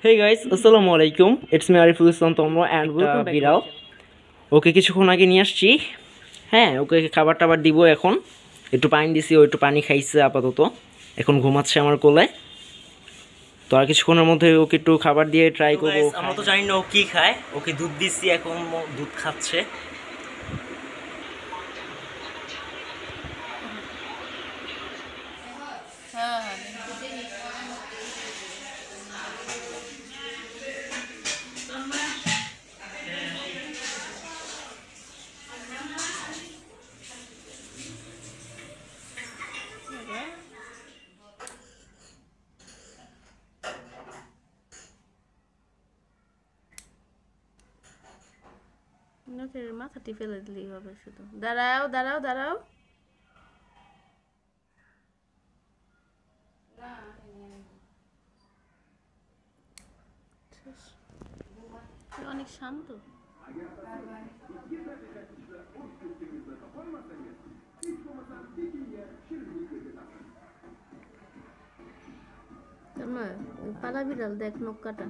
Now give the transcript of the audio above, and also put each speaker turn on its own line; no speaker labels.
Hey guys, আসসালামু আলাইকুম। It's me Ariful Islam Tomro and welcome back বিড়াল। ওকে কিছুক্ষণ আগে নিয়ে আসছি। হ্যাঁ, ওকে খাবার টাবার দিব এখন। একটু পানি দিছি, ও একটু পানি খাইছে আপাতত। এখন ঘুমাচ্ছে আমার কোলে। তো আর কিছুক্ষণের মধ্যে ওকে একটু খাবার দিয়ে ট্রাই করব। আমরা তো জানি না ও কি খায়। ওকে দুধ দিছি, এখন দুধ খাচ্ছে।
নাকের মাথাটি ফেলে দিলেই হবে শুধু। দাঁড়াও দাঁড়াও দাঁড়াও। অনেক শান্ত। পালা বিড়াল দেখ নখ কাটা।